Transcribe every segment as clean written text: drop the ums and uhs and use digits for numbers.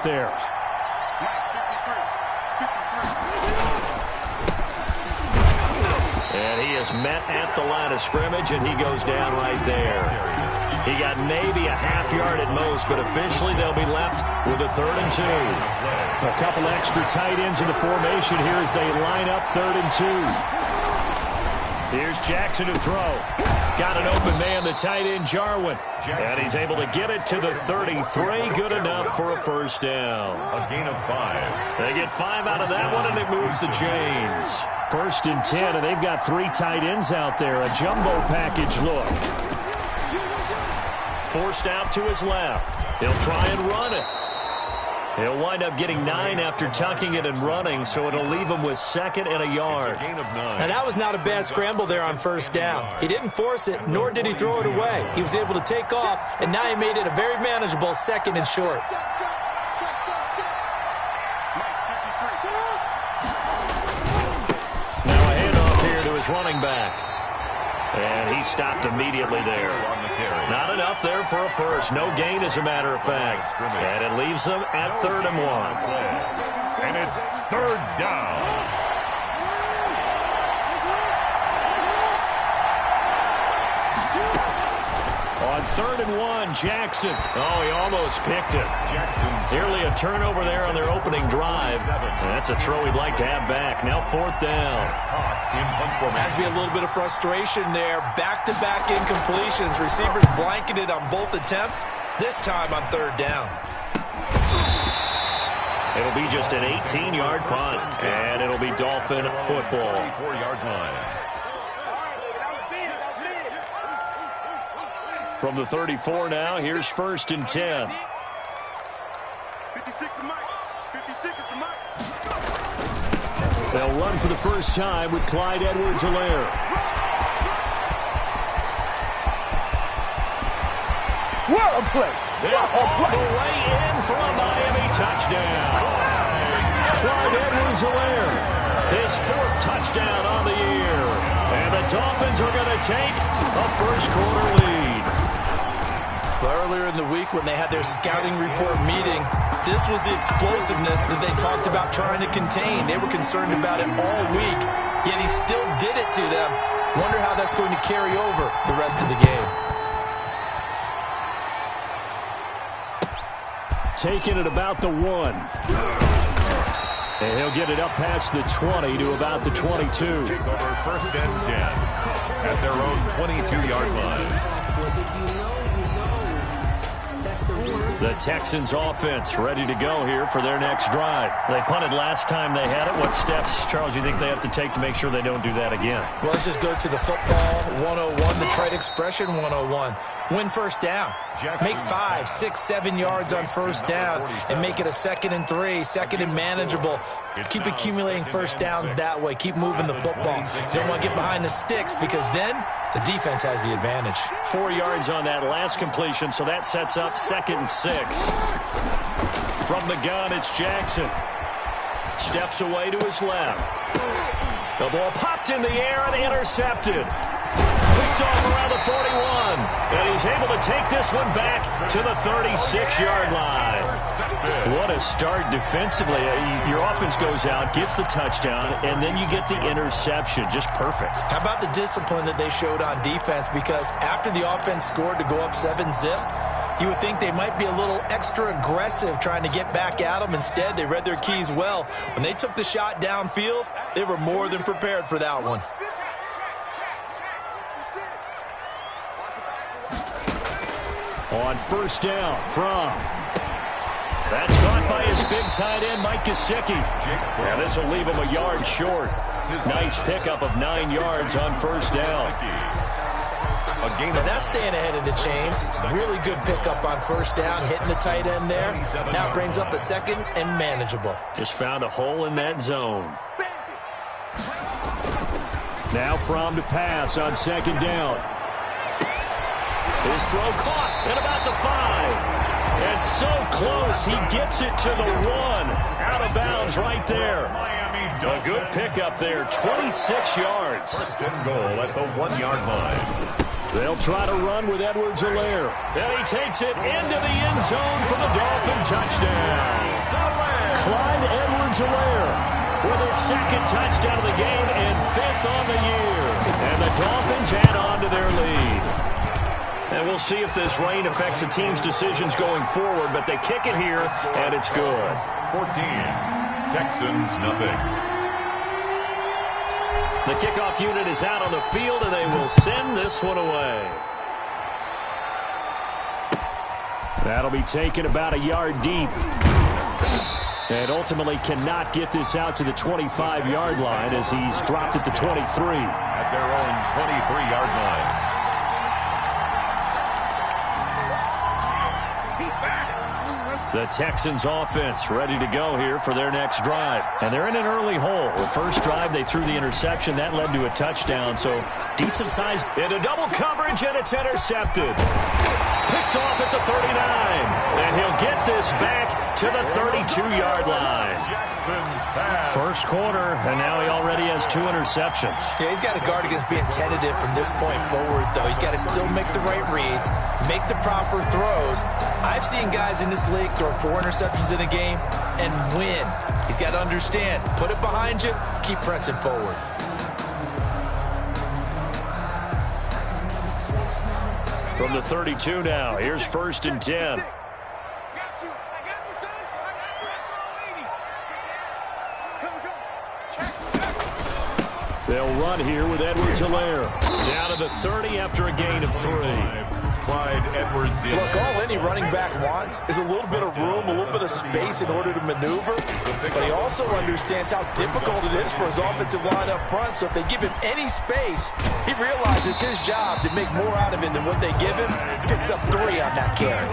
out there. And he is met at the line of scrimmage, and he goes down right there. He got maybe a half yard at most, but officially they'll be left with a 3rd and 2. A couple extra tight ends in the formation here as they line up 3rd and 2. Here's Jackson to throw. Got an open man, the tight end, Jarwin. And he's able to get it to the 33. Good enough for a 1st down. A gain of 5. They get 5 out of that one, and it moves the chains. 1st and 10, and they've got 3 tight ends out there. A jumbo package look. Forced out to his left. He'll try and run it. He'll wind up getting 9 after tucking it and running, so it'll leave him with 2nd and a yard. Now, that was not a bad scramble there on 1st down. He didn't force it, nor did he throw it away. He was able to take off, and now he made it a very manageable 2nd and short. Now a handoff here to his running back. And he stopped immediately there. Not enough there for a 1st. No gain, as a matter of fact. And it leaves them at 3rd and 1. And it's 3rd down. On 3rd and 1, Jackson. Oh, he almost picked it. Nearly a turnover there on their opening drive. And that's a throw he'd like to have back. Now 4th down. Has to be a little bit of frustration there. Back-to-back incompletions. Receivers blanketed on both attempts. This time on 3rd down. It'll be just an 18-yard punt. And it'll be Dolphin football. 4-yard line. From the 34 now, here's 1st and 10. 56 is Mike. 56 is the Mike. They'll run for the first time with Clyde Edwards-Helaire. What a play. All the way in for a Miami touchdown. Clyde Edwards-Helaire, his 4th touchdown on the year. And the Dolphins are going to take a first-quarter lead. Earlier in the week when they had their scouting report meeting, this was the explosiveness that they talked about trying to contain. They were concerned about it all week, yet he still did it to them. Wonder how that's going to carry over the rest of the game. Taking it about the 1. And he'll get it up past the 20 to about the 22. Take over 1st and 10 at their own 22-yard line. The Texans offense ready to go here for their next drive. They punted last time they had it. What steps, Charles, you think they have to take to make sure they don't do that again? Well, let's just go to the football 101, the trade expression 101. Win 1st down. Make 5, 6, 7 yards on 1st down and make it a 2nd and 3, 2nd and manageable. Keep accumulating 1st downs that way. Keep moving the football. You don't want to get behind the sticks because then the defense has the advantage. 4 yards on that last completion, so that sets up 2nd and 6. From the gun, it's Jackson. Steps away to his left. The ball popped in the air and intercepted. Picked off around the 41. And he's able to take this one back to the 36-yard line. What a start defensively. Your offense goes out, gets the touchdown, and then you get the interception. Just perfect. How about the discipline that they showed on defense? Because after the offense scored to go up 7-zip, you would think they might be a little extra aggressive trying to get back at them. Instead, they read their keys well. When they took the shot downfield, they were more than prepared for that one. On 1st down from. That's caught by his big tight end, Mike Gesicki. Now this will leave him a yard short. Nice pickup of 9 yards on 1st down. Now that's staying ahead of the chains. Really good pickup on 1st down, hitting the tight end there. Now it brings up a 2nd and manageable. Just found a hole in that zone. Now Fromm to pass on 2nd down. His throw caught at about the 5. And so close, he gets it to the 1. Out of bounds right there. A good pickup there, 26 yards. 1st and goal at the 1-yard line. They'll try to run with Edwards-Helaire. And he takes it into the end zone for the Dolphin touchdown. Edwards-Helaire with his second touchdown of the game and 5th on the year. And the Dolphins add on to their lead. And we'll see if this rain affects the team's decisions going forward, but they kick it here, and it's good. 14, Texans nothing. The kickoff unit is out on the field, and they will send this one away. That'll be taken about a yard deep. And ultimately cannot get this out to the 25-yard line as he's dropped at the 23. At their own 23-yard line. The Texans offense ready to go here for their next drive. And they're in an early hole. The first drive, they threw the interception. That led to a touchdown, so decent size. Into double coverage, and it's intercepted. Picked off at the 39. And he'll get this back to the 32-yard line. First quarter, and now he already has 2 interceptions. Yeah, he's got to guard against being tentative from this point forward, though. He's got to still make the right reads, make the proper throws. I've seen guys in this league throw 4 interceptions in a game and win. He's got to understand, put it behind you, keep pressing forward. From the 32 now, here's 1st and 10. They'll run here with Edwards-Helaire. Down to the 30 after a gain of 3. Clyde Edwards-Helaire. Look, all any running back wants is a little bit of room, a little bit of space in order to maneuver. But he also understands how difficult it is for his offensive line up front. So if they give him any space, he realizes his job to make more out of it than what they give him. Picks up 3 on that carry.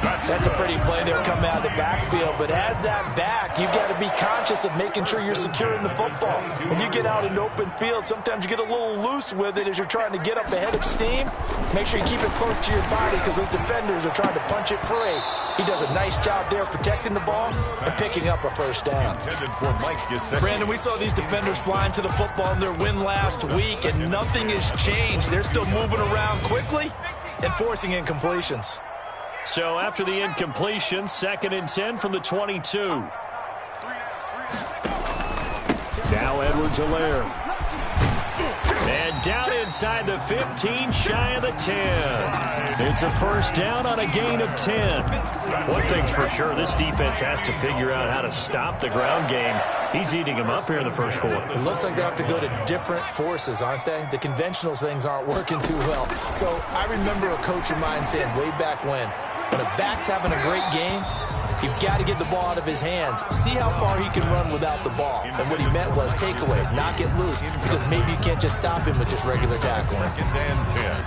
That's a pretty play there coming out of the backfield. But as that back, you've got to be conscious of making sure you're securing the football. When you get out in open field, sometimes you get a little loose with it as you're trying to get up ahead of steam. Make sure you keep it close to your body because those defenders are trying to punch it free. He does a nice job there protecting the ball and picking up a first down. Brandon, we saw these defenders flying to the football in their win last week, and nothing has changed. They're still moving around quickly and forcing incompletions. So after the incompletion, 2nd and 10 from the 22. Now Edwards-Helaire. And down inside the 15, shy of the 10. It's a first down on a gain of 10. One thing's for sure, this defense has to figure out how to stop the ground game. He's eating them up here in the first quarter. It looks like they have to go to different forces, aren't they? The conventional things aren't working too well. So I remember a coach of mine saying way back when a back's having a great game, you've got to get the ball out of his hands. See how far he can run without the ball. And what he meant was takeaways, not get loose, because maybe you can't just stop him with just regular tackling. 2nd and 10.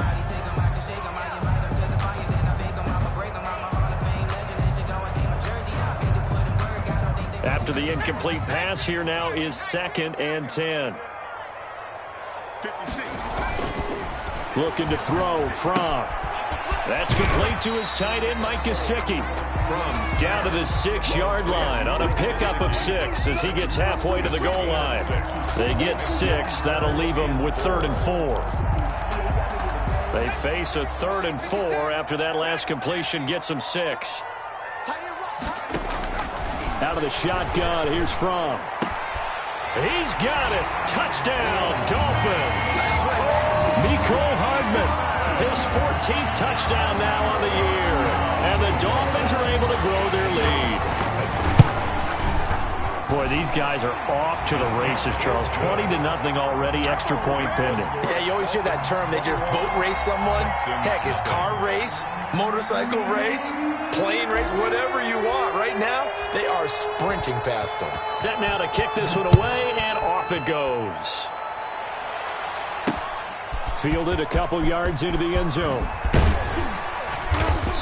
After the incomplete pass, here now is 2nd and 10. 56. Looking to throw from. That's complete to his tight end, Mike Gesicki. Down to the 6-yard line on a pickup of 6 as he gets halfway to the goal line. They get 6. That'll leave them with 3rd and 4. They face a 3rd and 4 after that last completion gets them 6. Out of the shotgun, here's Fromm. He's got it. Touchdown, Dolphins. Mecole Hardman. His 14th touchdown now on the year. And the Dolphins are able to grow their lead. Boy, these guys are off to the races, Charles. 20-0 already, extra point pending. Yeah, you always hear that term. They just boat race someone. Heck, it's car race, motorcycle race, plane race, whatever you want. Right now, they are sprinting past them. Set now to kick this one away, and off it goes. Fielded a couple yards into the end zone.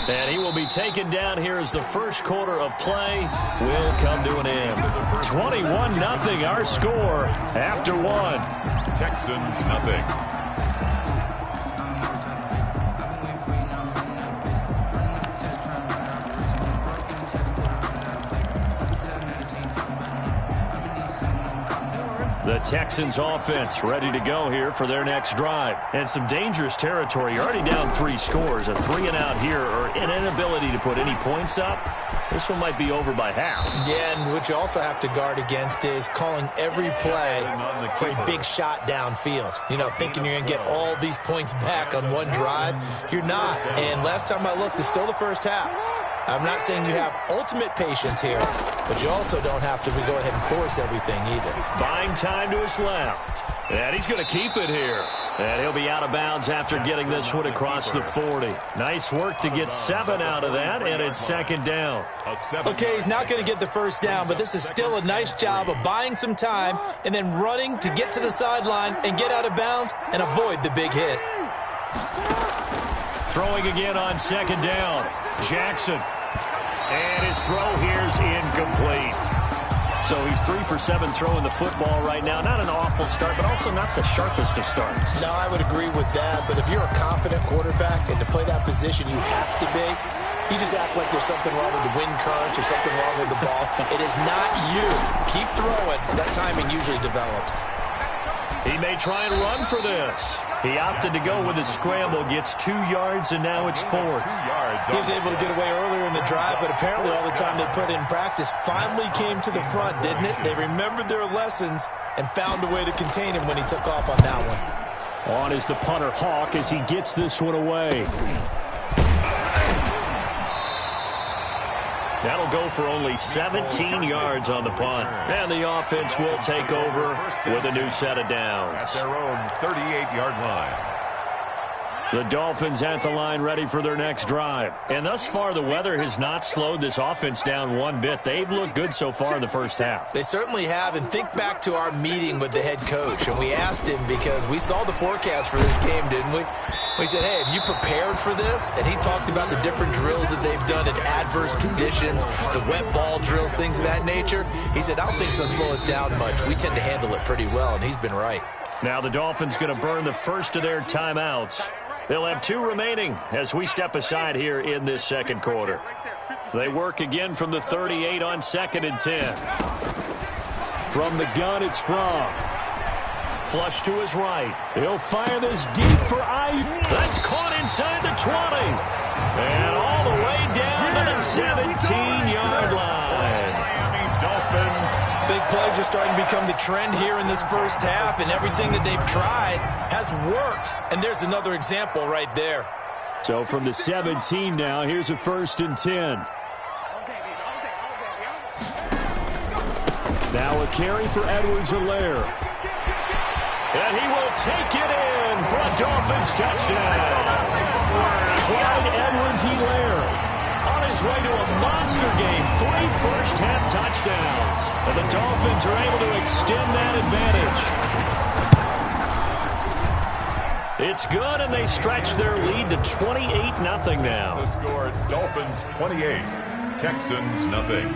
And he will be taken down here as the first quarter of play will come to an end. 21-0 our score after 1. Texans nothing. The Texans offense ready to go here for their next drive. And some dangerous territory. You're already down 3 scores. A 3-and-out here or an inability to put any points up. This one might be over by half. Yeah, and what you also have to guard against is calling every play for a big shot downfield. You know, thinking you're going to get all these points back on one drive. You're not. And last time I looked, it's still the first half. I'm not saying you have ultimate patience here, but you also don't have to go ahead and force everything either. Buying time to his left. And he's going to keep it here. And he'll be out of bounds after getting this one across the 40. Nice work to get 7 out of that, and it's second down. Okay, he's not going to get the first down, but this is still a nice job of buying some time and then running to get to the sideline and get out of bounds and avoid the big hit. Throwing again on second down. Jackson. And his throw here's incomplete. So he's 3 for 7 throwing the football right now. Not an awful start, but also not the sharpest of starts. No, I would agree with that. But if you're a confident quarterback and to play that position, you have to be. You just act like there's something wrong with the wind currents or something wrong with the ball. It is not you. Keep throwing. That timing usually develops. He may try and run for this. He opted to go with a scramble, gets 2 yards, and now it's 4th. He was able to get away earlier in the drive, but apparently all the time they put in practice finally came to the front, didn't it? They remembered their lessons and found a way to contain him when he took off on that one. On is the punter, Hawk, as he gets this one away. That'll go for only 17 yards on the punt. And the offense will take over with a new set of downs. At their own 38-yard line. The Dolphins at the line ready for their next drive. And thus far, the weather has not slowed this offense down one bit. They've looked good so far in the first half. They certainly have. And think back to our meeting with the head coach. And we asked him because we saw the forecast for this game, didn't we? We said, hey, have you prepared for this? And he talked about the different drills that they've done in adverse conditions, the wet ball drills, things of that nature. He said, I don't think it's going to slow us down much. We tend to handle it pretty well, and he's been right. Now the Dolphins going to burn the first of their timeouts. They'll have 2 remaining as we step aside here in this second quarter. They work again from the 38 on 2nd and 10. From the gun, it's From. Flush to his right. He'll fire this deep for Ike. That's caught inside the 20. And all the way down to the 17-yard line. Miami Dolphins. Big plays are starting to become the trend here in this first half, and everything that they've tried has worked. And there's another example right there. So from the 17 now, here's a 1st and 10. Now a carry for Edwards-Helaire. And he will take it in for a Dolphins touchdown. Clyde Edwards-Helaire on his way to a monster game. 3 first-half touchdowns. And the Dolphins are able to extend that advantage. It's good, and they stretch their lead to 28-0 now. The score, Dolphins 28, Texans nothing.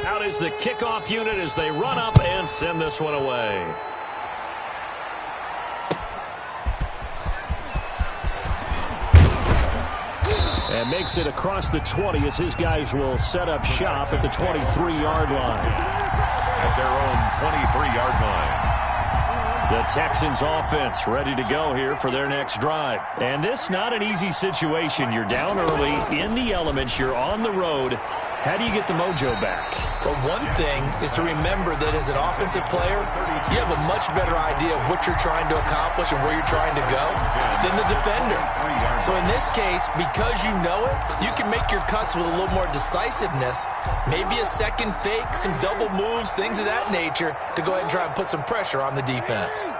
Out is the kickoff unit as they run up and send this one away. And makes it across the 20 as his guys will set up shop at the 23-yard line. At their own 23-yard line. The Texans offense ready to go here for their next drive. And this not an easy situation. You're down early, in the elements, you're on the road. How do you get the mojo back? Well, one thing is to remember that as an offensive player, you have a much better idea of what you're trying to accomplish and where you're trying to go than the defender. So in this case, because you know it, you can make your cuts with a little more decisiveness, maybe a second fake, some double moves, things of that nature, to go ahead and try and put some pressure on the defense.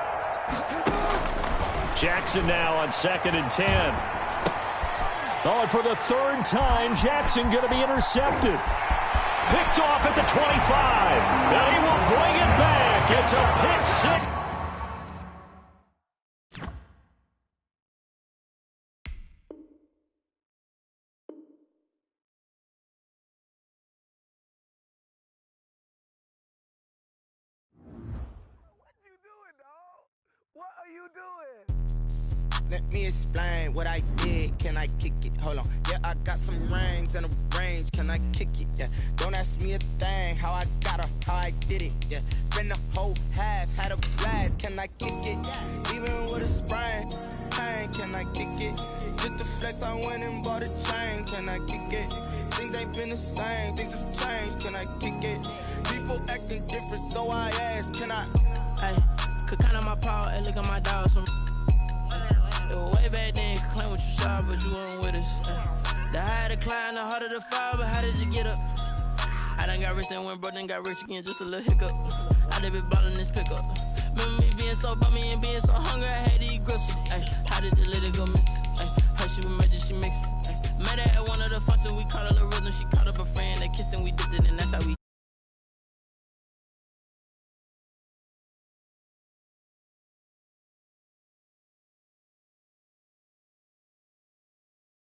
Jackson now on 2nd and 10. Oh, and for the 3rd time, Jackson going to be intercepted. Picked off at the 25. And he will bring it back. It's a pick 6. What you doing, dog? What are you doing? Let me explain what I did. Can I kick it? Hold on. Yeah, I got some rings and a range. Can I kick it, yeah. Don't ask me a thing, how I got her, how I did it, yeah. Spend the whole half, had a blast, can I kick it? Even with a sprain, pain, can I kick it? Just to flex, I went and bought a chain, can I kick it? Things ain't been the same, things have changed, can I kick it? People acting different, so I ask, can I? Hey, could count on my power, and look at my dogs from. It was way back then, could claim what you saw, but you weren't with us. The higher the climb, the harder the fall, but how did you get up? I done got rich and went broke, then got rich again, just a little hiccup. I done been ballin' this pickup. Remember me being so bummy and being so hungry, I had to eat gristle. Ay, how did the little go miss? Ay, her she was major, she mixed. Met her at one of the functions, we caught her little rhythm, she caught up a friend, they kissed and we dipped it, and that's how we